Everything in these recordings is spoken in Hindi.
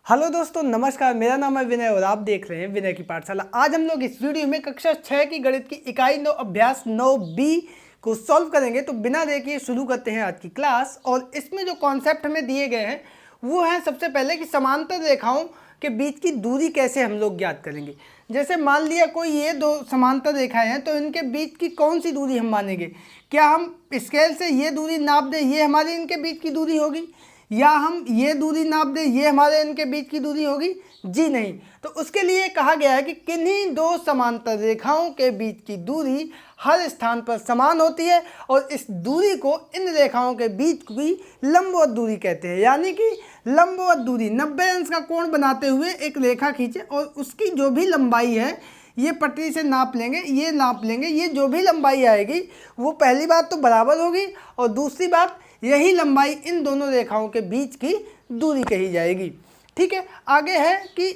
हेलो दोस्तों, नमस्कार। मेरा नाम है विनय और आप देख रहे हैं विनय की पाठशाला। आज हम लोग इस वीडियो में कक्षा 6 की गणित की इकाई 9 अभ्यास 9B को सॉल्व करेंगे। तो बिना देखे शुरू करते हैं आज की क्लास। और इसमें जो कॉन्सेप्ट हमें दिए गए हैं वो है सबसे पहले कि समांतर रेखाओं के बीच की दूरी कैसे हम लोग ज्ञात करेंगे। जैसे मान लिया कोई ये दो समांतर रेखाएं हैं, तो इनके बीच की कौन सी दूरी हम मानेंगे। क्या हम स्केल से ये दूरी नाप दें, ये हमारी इनके बीच की दूरी होगी, या हम ये दूरी नाप दें, ये हमारे इनके बीच की दूरी होगी? जी नहीं। तो उसके लिए कहा गया है कि किन्हीं दो समांतर रेखाओं के बीच की दूरी हर स्थान पर समान होती है और इस दूरी को इन रेखाओं के बीच की लंबवत दूरी कहते हैं। यानी कि लंबवत दूरी 90 अंश का कोण बनाते हुए एक रेखा खींचे और उसकी जो भी लंबाई है ये पटरी से नाप लेंगे, ये नाप लेंगे, ये जो भी लंबाई आएगी वो पहली बात तो बराबर होगी और दूसरी बात यही लंबाई इन दोनों रेखाओं के बीच की दूरी कही जाएगी। ठीक है, आगे है कि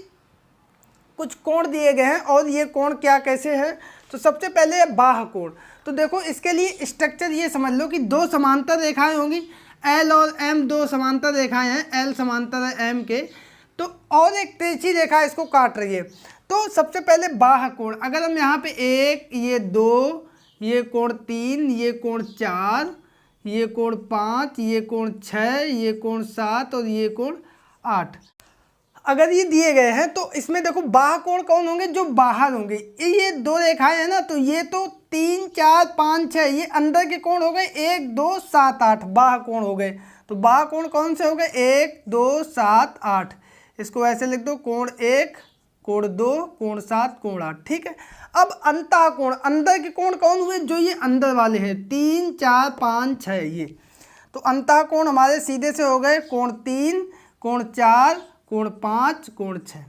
कुछ कोण दिए गए हैं और ये कोण क्या कैसे है। तो सबसे पहले है बाह्य कोण। तो देखो इसके लिए स्ट्रक्चर ये समझ लो कि दो समांतर रेखाएं होंगी, L और M दो समांतर रेखाएं हैं, L समांतर है M के, तो और एक तिरछी रेखा इसको काट रही है। तो सबसे पहले बाह्य कोण, अगर हम यहाँ पे 1, ये 2, ये कोण 3, ये कोण 4, ये कोण 5, ये कोण 6, ये कोण 7 और ये कोण 8 अगर ये दिए गए हैं तो इसमें देखो बाह्य कोण कौन होंगे, जो बाहर होंगे। ये दो रेखाएं हैं ना, तो ये तो 3, 4, 5, 6 ये अंदर के कोण हो गए, 1, 2, 7, 8 बाह्य कोण हो गए। तो बाह्य कोण कौन से हो गए, 1, 2, 7, 8। इसको ऐसे लिख दो, कोण 1, कोण 2, कोण 7, कोण 8। ठीक है। अब अंतः कोण, अंदर के कोण कौन हुए, जो ये अंदर वाले हैं, 3, 4, 5, 6 ये। तो अंतः कोण हमारे सीधे से हो गए कोण 3, कोण 4, कोण 5, कोण 6।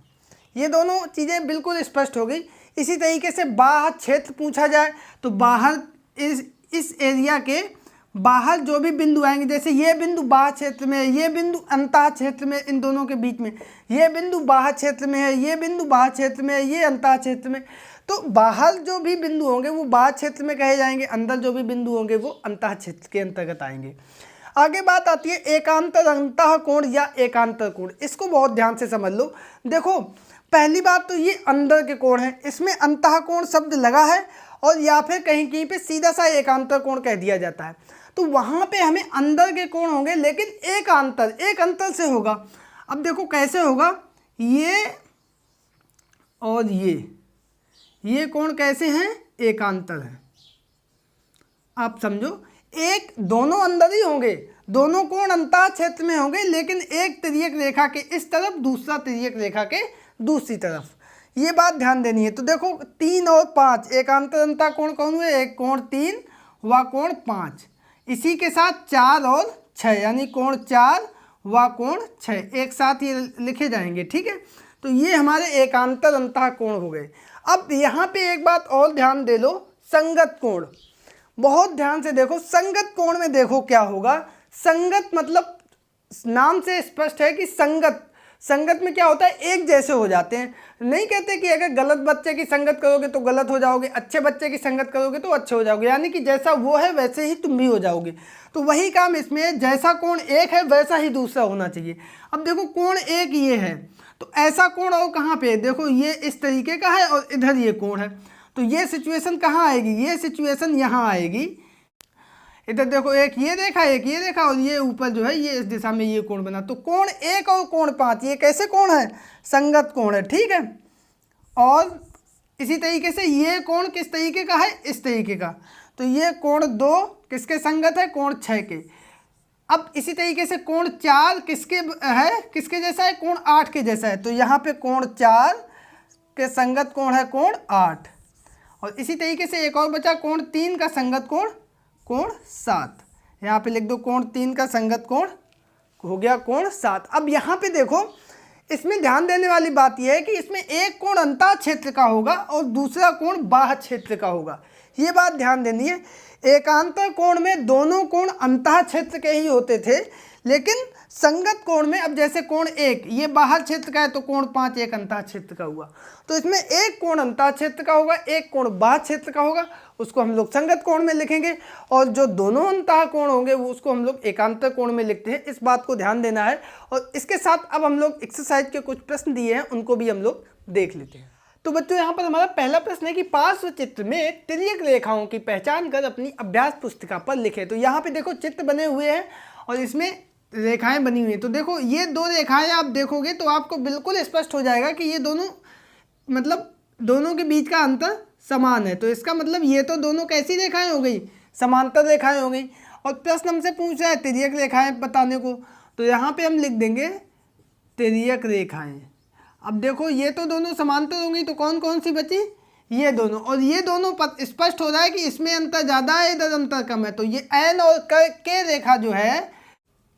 ये दोनों चीज़ें बिल्कुल स्पष्ट हो गई। इसी तरीके से बाह्य क्षेत्र पूछा जाए तो बाहर इस एरिया के बाहर जो भी बिंदु आएंगे, जैसे ये बिंदु बाह्य क्षेत्र में है, ये बिंदु अंतः क्षेत्र में, इन दोनों के बीच में ये बिंदु बाह्य क्षेत्र में है, ये बिंदु बाह्य क्षेत्र में है, ये अंतः क्षेत्र में। तो बाहर जो भी बिंदु होंगे वो बाह्य क्षेत्र में कहे जाएंगे, अंदर जो भी बिंदु होंगे वो अंतः क्षेत्र के अंतर्गत आएंगे। आगे बात आती है एकांतर अंतः कोण या एकांतर कोण। इसको बहुत ध्यान से समझ लो। देखो पहली बात तो ये अंदर के कोण है, इसमें अंतः कोण शब्द लगा है और या फिर कहीं कहीं पे सीधा सा एकांतर कोण कह दिया जाता है। तो वहाँ पे हमें अंदर के कोण होंगे, लेकिन एक अंतर से होगा। अब देखो कैसे होगा, ये और ये कोण कैसे हैं, एकांतर है। आप समझो, एक दोनों अंदर ही होंगे, दोनों कोण अंतः क्षेत्र में होंगे, लेकिन एक तिर्यक रेखा के इस तरफ, दूसरा तिर्यक रेखा के दूसरी तरफ। ये बात ध्यान देनी है। तो देखो 3 और 5 एकांतर अंतः कोण कौन हुए, एक कोण 3 व कोण 5। इसी के साथ 4 और 6 यानी कोण 4 व कोण 6 एक साथ ये लिखे जाएंगे। ठीक है, तो ये हमारे एकांतर अंतः कोण हो गए। अब यहाँ पे एक बात और ध्यान दे लो, संगत कोण। बहुत ध्यान से देखो, संगत कोण में देखो क्या होगा। संगत मतलब नाम से स्पष्ट है कि संगत में क्या होता है, एक जैसे हो जाते हैं। नहीं कहते कि अगर गलत बच्चे की संगत करोगे तो गलत हो जाओगे, अच्छे बच्चे की संगत करोगे तो अच्छे हो जाओगे, यानी कि जैसा वो है वैसे ही तुम भी हो जाओगे। तो वही काम इसमें, जैसा कोण एक है वैसा ही दूसरा होना चाहिए। अब देखो कोण एक ये है, तो ऐसा कोण और कहाँ पे है, देखो ये इस तरीके का है और इधर ये कोण है। तो ये सिचुएशन कहाँ आएगी, ये सिचुएशन यहाँ आएगी। इधर देखो एक ये रेखा और ये ऊपर जो है ये इस दिशा में ये कोण बना। तो कोण 1 और कोण 5 ये कैसे कोण है, संगत कोण है। ठीक है, और इसी तरीके से ये कोण किस तरीके का है, इस तरीके का। तो ये कोण 2 किसके संगत है, कोण 6 के। अब इसी तरीके से कोण 4 किसके है, किसके जैसा है, कोण 8 के जैसा है। तो यहाँ पे कोण 4 के संगत कोण है कोण 8। और इसी तरीके से एक और बचा कोण 3 का संगत कोण, कोण 7। यहाँ पे लिख दो कोण 3 का संगत कोण हो गया कोण 7। अब यहाँ पे देखो, इसमें ध्यान देने वाली बात यह है कि इसमें एक कोण अंतः क्षेत्र का होगा और दूसरा कोण बाह्य क्षेत्र का होगा। ये बात ध्यान देनी है। एकांतर कोण में दोनों कोण अंतः क्षेत्र के ही होते थे, लेकिन संगत कोण में अब जैसे कोण 1 ये बाहर क्षेत्र का है तो कोण 5 एक अंतः क्षेत्र का हुआ, तो इसमें एक कोण अंतः क्षेत्र का होगा, एक कोण बाह्य क्षेत्र का होगा, उसको हम लोग संगत कोण में लिखेंगे, और जो दोनों अंतः कोण होंगे वो उसको हम लोग एकांतर कोण में लिखते हैं। इस बात को ध्यान देना है। और इसके साथ अब हम लोग एक्सरसाइज के कुछ प्रश्न दिए हैं उनको भी हम लोग देख लेते हैं। तो बच्चों यहाँ पर हमारा पहला प्रश्न है कि पार्श्व चित्र में तिर्यक रेखाओं की पहचान कर अपनी अभ्यास पुस्तिका पर लिखे। तो यहाँ पे देखो चित्र बने हुए हैं और इसमें रेखाएं बनी हुई हैं। तो देखो ये दो रेखाएं आप देखोगे तो आपको बिल्कुल स्पष्ट हो जाएगा कि ये दोनों मतलब दोनों के बीच का अंतर समान है। तो इसका मतलब ये तो दोनों कैसी रेखाएं हो गई, समांतर रेखाएं हो गई। और प्रश्न हमसे पूछ रहा है तिर्यक रेखाएं बताने को, तो यहाँ पे हम लिख देंगे तिर्यक रेखाएं। अब देखो ये तो दोनों समांतर होंगी तो कौन कौन सी बची, ये दोनों, और ये दोनों स्पष्ट हो रहा है कि इसमें अंतर ज़्यादा है, इधर अंतर कम है। तो ये एन और के रेखा जो है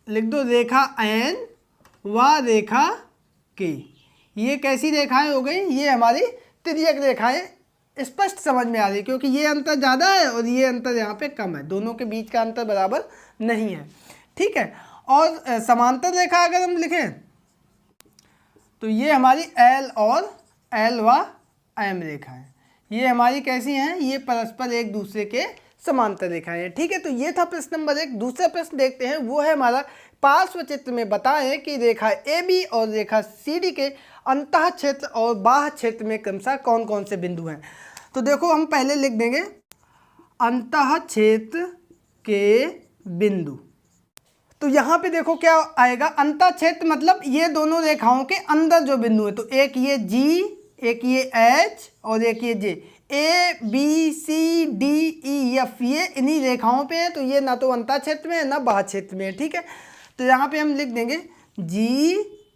लिख दो, रेखा एन व रेखा के, ये कैसी रेखाएं हो गई, ये हमारी तिर्यक रेखाएं स्पष्ट समझ में आ रही, क्योंकि ये अंतर ज़्यादा है और ये अंतर यहाँ पे कम है, दोनों के बीच का अंतर बराबर नहीं है। ठीक है। और समांतर रेखा अगर हम लिखें तो ये हमारी एल और एल व एम रेखाएं, ये हमारी कैसी हैं, ये परस्पर एक दूसरे के समांतर रेखाएं हैं। ठीक है। तो ये था प्रश्न नंबर 1। दूसरा प्रश्न देखते हैं, वो है हमारा पार्श्व चित्र में बताएं कि रेखा ए बी और रेखा सी डी के अंतः क्षेत्र और बाह्य क्षेत्र में क्रमशः कौन कौन से बिंदु हैं। तो देखो हम पहले लिख देंगे अंतः क्षेत्र के बिंदु। तो यहाँ पे देखो क्या आएगा, अंतः क्षेत्र मतलब ये दोनों रेखाओं के अंदर जो बिंदु है। तो एक ये G, एक ये H और एक ये J, A B C D E F, ये इन्हीं रेखाओं पे है। तो ये ना तो अंतः क्षेत्र में है ना बाह्य क्षेत्र में है। ठीक है। तो यहाँ पे हम लिख देंगे G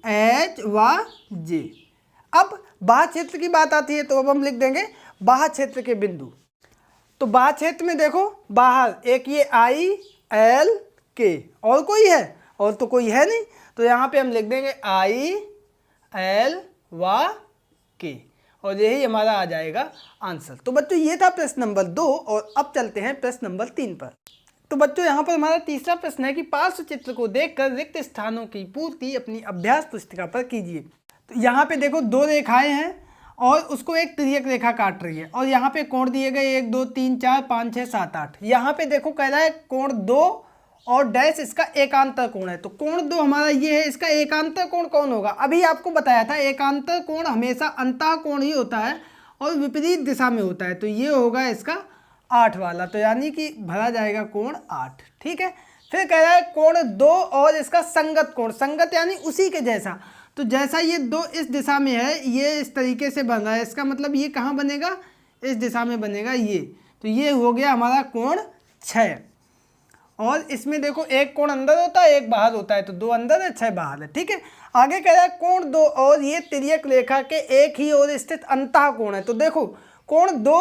H व J। अब बाह्य क्षेत्र की बात आती है तो अब हम लिख देंगे बाह्य क्षेत्र के बिंदु। तो बाह्य क्षेत्र में देखो बाहर एक ये I L K, और कोई है, और तो कोई है नहीं, तो यहाँ पे हम लिख देंगे I L व K, और यही हमारा आ जाएगा आंसर। तो बच्चों ये था प्रश्न नंबर 2 और अब चलते हैं प्रश्न नंबर 3 पर। तो बच्चों यहाँ पर हमारा तीसरा प्रश्न है कि पार्श्व चित्र को देखकर रिक्त स्थानों की पूर्ति अपनी अभ्यास पुस्तिका पर कीजिए। तो यहाँ पे देखो दो रेखाएं हैं और उसको एक तिर्यक रेखा काट रही है, और यहाँ पे कोण दिए गए 1 2 3 4 5 6 7 8। यहाँ पे देखो कह रहा है कोण 2 और डैश इसका एकांतर कोण है। तो कोण 2 हमारा ये है, इसका एकांतर कोण कौन होगा, अभी आपको बताया था एकांतर कोण हमेशा अंतः कोण ही होता है और विपरीत दिशा में होता है। तो ये होगा इसका 8 वाला, तो यानी कि भरा जाएगा कोण 8। ठीक है। फिर कह रहा है कोण 2 और इसका संगत कोण, संगत यानी उसी के जैसा। तो जैसा ये 2 इस दिशा में है, ये इस तरीके से बन रहा है, इसका मतलब ये कहाँ बनेगा, इस दिशा में बनेगा ये। तो ये हो गया हमारा कोण 6। और इसमें देखो एक कोण अंदर होता है एक बाहर होता है, तो 2 अंदर है 6 बाहर है। ठीक है। आगे कह रहा है कोण 2 और ये तिर्यक रेखा के एक ही ओर स्थित अंतः कोण है। तो देखो कोण 2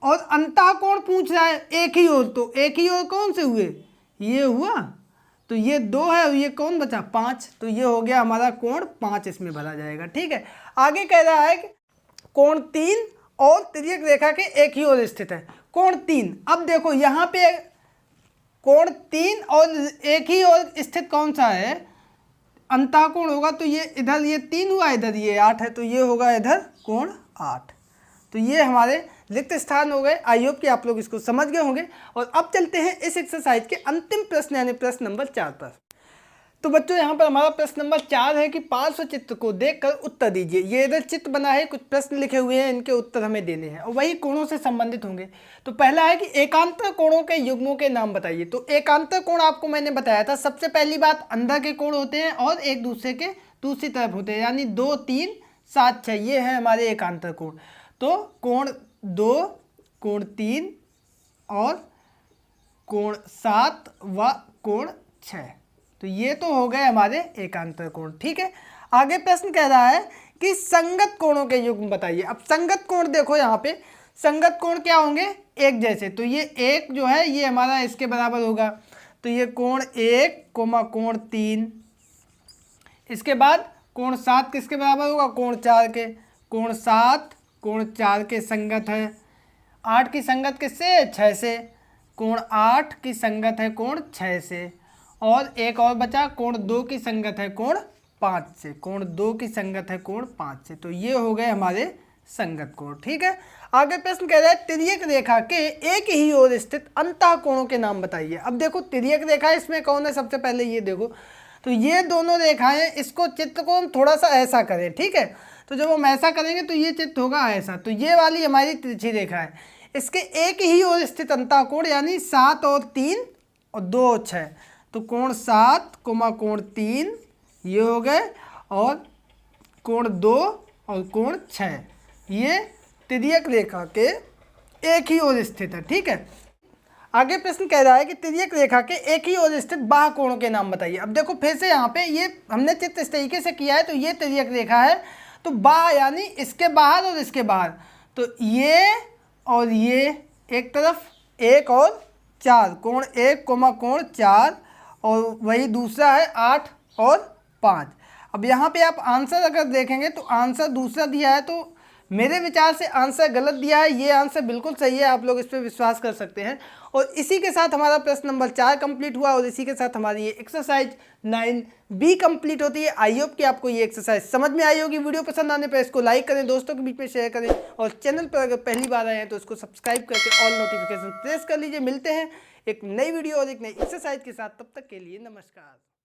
और अंतः कोण पूछ रहा है एक ही ओर, तो एक ही ओर कौन से हुए, ये हुआ, तो ये 2 है और ये कौन बचा 5, तो ये हो गया हमारा कोण 5, इसमें भरा जाएगा। ठीक है। आगे कह रहा है कि कोण 3 और तिर्यक रेखा के एक ही ओर स्थित है, कोण 3। अब देखो यहाँ पे कोण 3 और एक ही ओर स्थित कौन सा है, अंतः कोण होगा, तो ये इधर ये 3 हुआ, इधर ये 8 है, तो ये होगा इधर कोण 8। तो ये हमारे रिक्त स्थान हो गए। आई होप कि आप लोग इसको समझ गए होंगे। और अब चलते हैं इस एक्सरसाइज के अंतिम प्रश्न यानी प्रश्न नंबर 4 पर। तो बच्चों यहाँ पर हमारा प्रश्न नंबर 4 है कि पार्श्व चित्र को देखकर उत्तर दीजिए। ये इधर चित्र बना है, कुछ प्रश्न लिखे हुए हैं, इनके उत्तर हमें देने हैं और वही कोणों से संबंधित होंगे। तो पहला है कि एकांतर कोणों के युग्मों के नाम बताइए। तो एकांतर कोण आपको मैंने बताया था, सबसे पहली बात अंदर के कोण होते हैं और एक दूसरे के दूसरी तरफ होते हैं, यानी 2 3 7 6, ये है हमारे एकांतर कोण। तो कोण 2, कोण 3 और कोण 7 व कोण 6, तो ये तो हो गए हमारे एकांतर कोण। ठीक है। आगे प्रश्न कह रहा है कि संगत कोणों के युग्म बताइए। अब संगत कोण देखो यहाँ पे संगत कोण क्या होंगे, एक जैसे। तो ये एक जो है ये हमारा इसके बराबर होगा, तो ये कोण 1 कोण 3। इसके बाद कोण 7 किसके बराबर होगा, कोण 4 के। कोण 7 कोण 4 के संगत है। 8 की संगत किससे, 6 से। कोण 8 की संगत है कोण 6 से। और एक और बचा कोण 2 की संगत है कोण 5 से, कोण 2 की संगत है कोण 5 से। तो ये हो गए हमारे संगत कोण। ठीक है, आगे प्रश्न कह रहा है तिर्यक रेखा के एक ही ओर स्थित अंतः कोणों के नाम बताइए। अब देखो तिर्यक रेखा इसमें कौन है, सबसे पहले ये देखो, तो ये दोनों रेखाएं, इसको चित्र को हम थोड़ा सा ऐसा करें। ठीक है, तो जब हम ऐसा करेंगे तो ये चित्र होगा ऐसा, तो ये वाली हमारी तिरछी रेखा है, इसके एक ही ओर स्थित अंतः कोण यानी 7 और 3 और 2 और 6, तो कोण 7 कोण 3 ये हो गए, और कोण 2 और कोण 6 ये तिर्यक रेखा के एक ही ओर स्थित है। ठीक है, आगे प्रश्न कह रहा है कि तिर्यक रेखा के एक ही ओर स्थित बाह्य कोणों के नाम बताइए। अब देखो फिर से यहाँ पे ये हमने चित्र इस तरीके से किया है, तो ये तिर्यक रेखा है, तो बाह्य यानी इसके बाहर और इसके बाहर, तो ये और ये एक तरफ 1 और 4 कोण 1 कोण 4, और वही दूसरा है 8 और 5। अब यहाँ पे आप आंसर अगर देखेंगे तो आंसर दूसरा दिया है, तो मेरे विचार से आंसर गलत दिया है, ये आंसर बिल्कुल सही है, आप लोग इस पर विश्वास कर सकते हैं। और इसी के साथ हमारा प्रश्न नंबर 4 कंप्लीट हुआ, और इसी के साथ हमारी ये एक्सरसाइज 9B कंप्लीट होती है। आई होप कि आपको ये एक्सरसाइज समझ में आई होगी। वीडियो पसंद आने पर इसको लाइक करें, दोस्तों के बीच में शेयर करें, और चैनल पर अगर पहली बार आए हैं तो इसको सब्सक्राइब करके ऑल नोटिफिकेशन प्रेस कर लीजिए। मिलते हैं एक नई वीडियो और एक नई एक्सरसाइज के साथ, तब तक के लिए नमस्कार।